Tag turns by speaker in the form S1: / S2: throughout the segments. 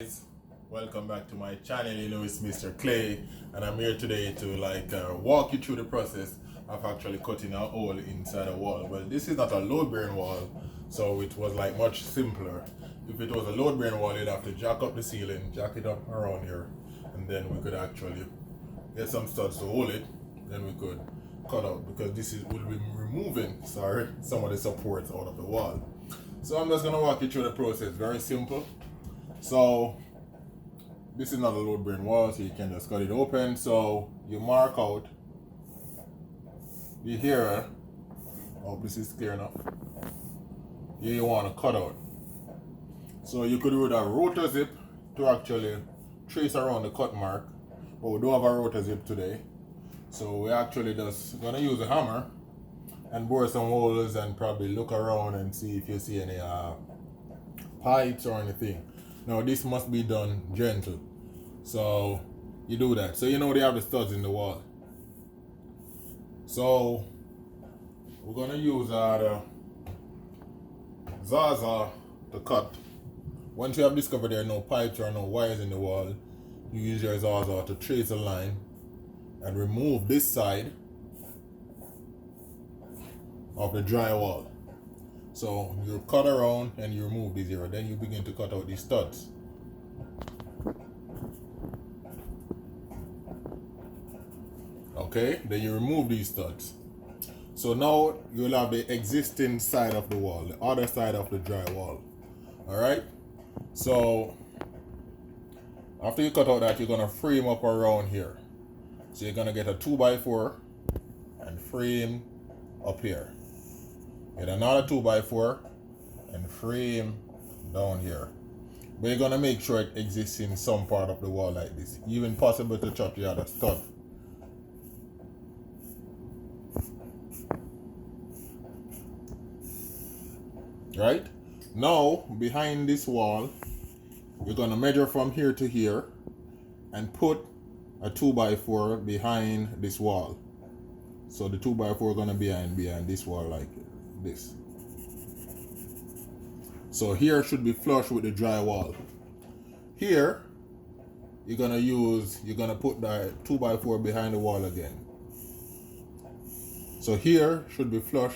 S1: Guys, welcome back to my channel. You know, it's Mr. Clay, and I'm here today to walk you through the process of actually cutting a hole inside a wall. Well, this is not a load bearing wall, so it was like much simpler. If it was a load bearing wall, you'd have to jack up the ceiling, jack it up around here, and then we could actually get some studs to hold it. Then we could cut out, because will be removing some of the supports out of the wall. So I'm just gonna walk you through the process. Very simple. So this is not a load bearing wall, so you can just cut it open. So you mark out the here. Hope this is clear enough. Here you want to cut out. So you could use a rotor zip to actually trace around the cut mark, but we don't have a rotor zip today. So we actually just gonna use a hammer and bore some holes and probably look around and see if you see any pipes or anything. Now this must be done gentle. So you do that. So you know they have the studs in the wall. So we're gonna use the Zaza to cut. Once you have discovered there are no pipes or no wires in the wall, you use your Zaza to trace a line and remove this side of the drywall. So you cut around and you remove the zero. Then you begin to cut out these studs. Okay, then you remove these studs. So now you'll have the existing side of the wall, the other side of the drywall. Alright? So after you cut out that, you're gonna frame up around here. So you're gonna get a 2x4 and frame up here. Get another 2x4 and frame down here. But you're gonna make sure it exists in some part of the wall like this. Even possible to chop the other stud. Right? Now, behind this wall, you're gonna measure from here to here and put a 2x4 behind this wall. So the 2x4 gonna be behind this wall like this. So here should be flush with the drywall. Here you're gonna put the 2x4 behind the wall again. So here should be flush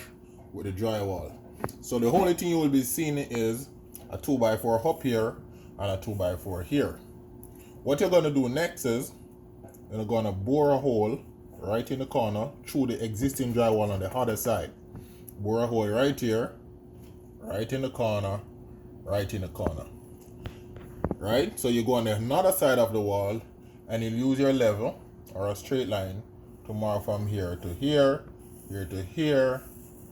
S1: with the drywall. So the only thing you will be seeing is a 2x4 up here and a 2x4 here. What you're gonna do next is you're gonna bore a hole right in the corner through the existing drywall on the other side. Bore a hole right here, right in the corner, right in the corner. Right? So you go on the another side of the wall and you use your level or a straight line to mark from here to here, here to here,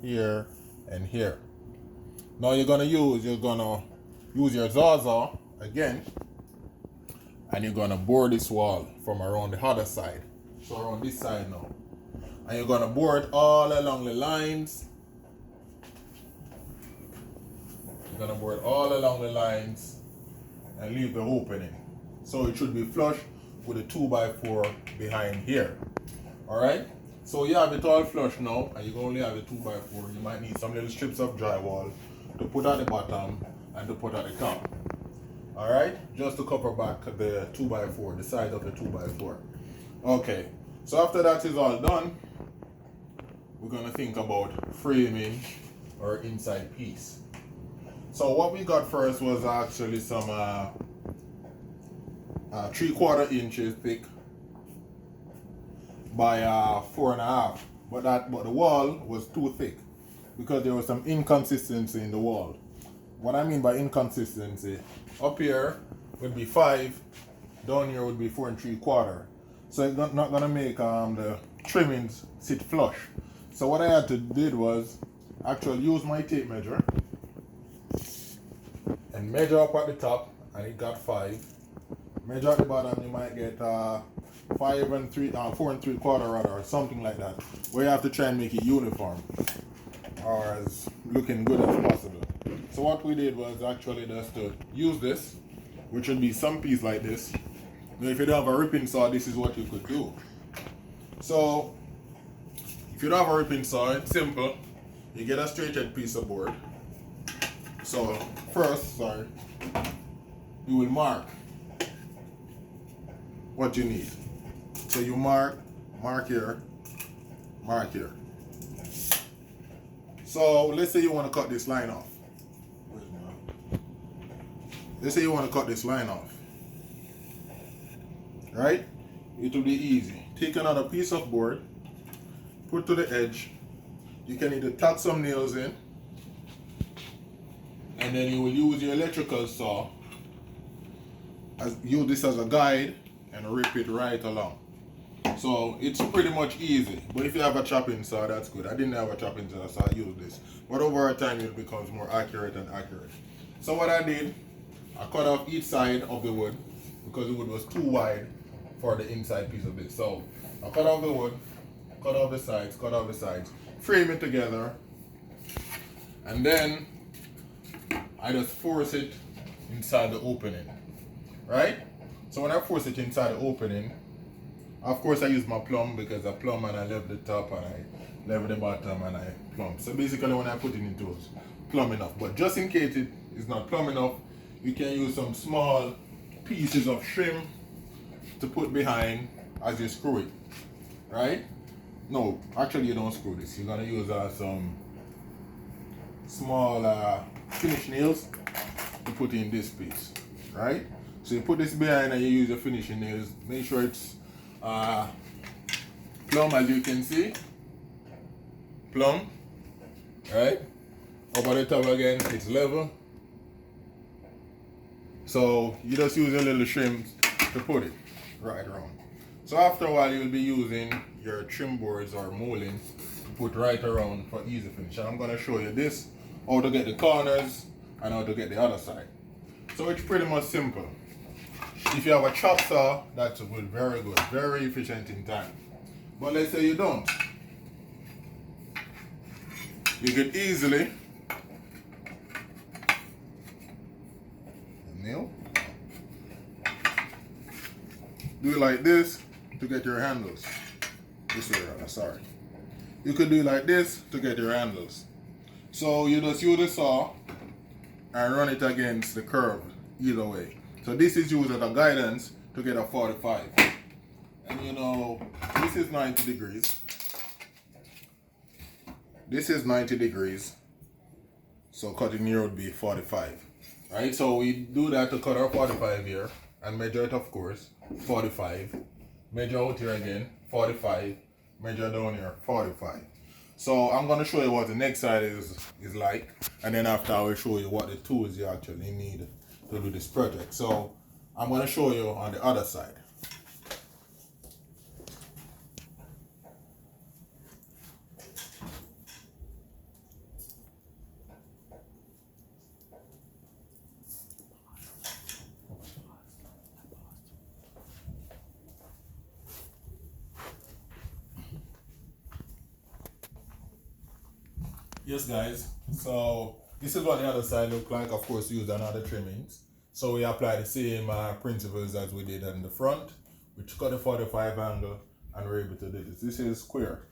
S1: here, and here. Now you're gonna use your Zaza again, and you're gonna bore this wall from around the other side. So around this side now. And you're gonna bore it all along the lines. You're gonna bore it all along the lines and leave the opening. So it should be flush with a 2x4 behind here. Alright? So you have it all flush now, and you only have a 2x4. You might need some little strips of drywall to put at the bottom and to put at the top. Alright? Just to cover back the 2x4, the size of the 2x4. Okay, so after that is all done, we're gonna think about framing our inside piece. So what we got first was actually some 3/4 inches thick by 4.5, but the wall was too thick because there was some inconsistency in the wall. What I mean by inconsistency, up here would be 5, down here would be 4 3/4. So it's not gonna make the trimmings sit flush. So what I had to did was actually use my tape measure and measure up at the top, and it got 5. Measure at the bottom, you might get 4 3/4 rather, or something like that, where you have to try and make it uniform or as looking good as possible. So what we did was actually just to use this, which would be some piece like this. Now if you don't have a ripping saw, this is what you could do. So if you don't have a ripping saw, it's simple. You get a straight edge piece of board. So first, you will mark what you need. So you mark here, mark here. So let's say you want to cut this line off. Let's say you want to cut this line off. Right? It will be easy. Take another piece of board, put to the edge. You can either tack some nails in, and then you will use your electrical saw, use this as a guide, and rip it right along. So it's pretty much easy. But if you have a chopping saw, that's good. I didn't have a chopping saw, so I used this. But over time, it becomes more accurate and accurate. So what I did, I cut off each side of the wood because the wood was too wide for the inside piece of this. So I cut off the wood, cut off the sides, frame it together, and then I just force it inside the opening, right? So when I force it inside the opening, of course I use my plumb because I plumb and I level the top and I level the bottom and I plumb. So basically when I put it into it, plumb enough. But just in case it is not plumb enough, you can use some small pieces of trim to put behind as you screw it, right? No, actually you don't screw this. You're gonna use some small finish nails to put in this piece, right? So you put this behind and you use your finishing nails. Make sure it's plumb, as you can see. Plumb, right? Over the top again, it's level. So you just use a little trim to put it right around. So after a while, you'll be using your trim boards or molding to put right around for easy finish. And I'm going to show you this, how to get the corners and how to get the other side. So it's pretty much simple. If you have a chop saw, that's good, very efficient in time. But let's say you don't. You could easily nail, do it like this to get your handles. This way around, sorry. You could do it like this to get your handles. So you just use the saw and run it against the curve either way. So this is used as a guidance to get a 45. And you know, this is 90 degrees. This is 90 degrees. So cutting here would be 45. Right? So we do that to cut our 45 here and measure it, of course, 45. Measure out here again, 45. Measure down here, 45. So I'm going to show you what the next side is like, and then after I will show you what the tools you actually need to do this project. So I'm going to show you on the other side. Yes guys, so this is what the other side look like. Of course, we use another trimmings. So we apply the same principles as we did on the front, which cut a 45 angle, and we're able to do this. This is square.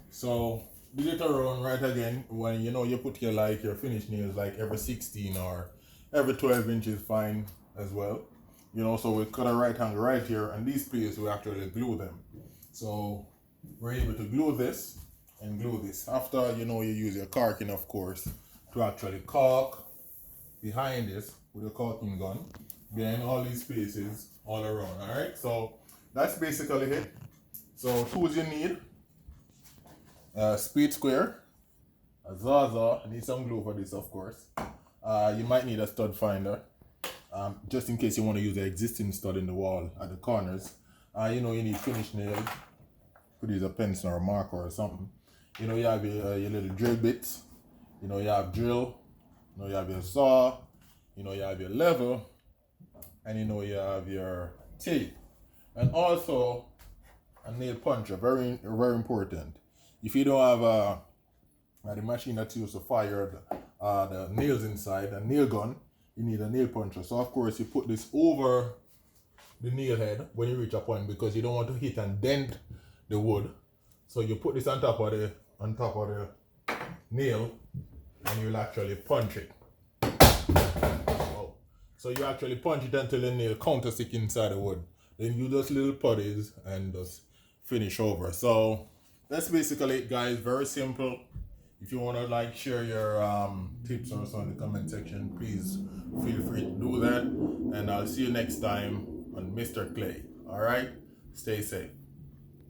S1: So do it around right again when you know you put your your finish nails like every 16 or every 12 inches fine as well. You know, so we cut a right angle right here, and these places we actually glue them. So we're able to glue this and glue this. After, you know, you use your caulking, of course, to actually caulk behind this with a caulking gun, behind all these spaces all around. All right, so that's basically it. So tools you need: speed square, a Zaza. Need some glue for this, of course. You might need a stud finder, just in case you want to use the existing stud in the wall at the corners. You know, you need finish nail. Could use a pencil or a marker or something. You know, you have your little drill bits. You know, you have drill. You know, you have your saw. You know, you have your level. And you know, you have your tape. And also a nail puncher, very important. If you don't have the machine that's used to fire the nails inside, a nail gun, you need a nail puncher. So of course you put this over the nail head when you reach a point, because you don't want to hit and dent the wood. So you put this on top of the nail, and you'll actually punch it. Oh. So you actually punch it until the nail counterstick inside the wood. then you just little putties and just finish over. So that's basically it, guys. Very simple. If you want to like share your tips or so in the comment section, please feel free to do that. And I'll see you next time on Mr. Clay. All right, stay safe.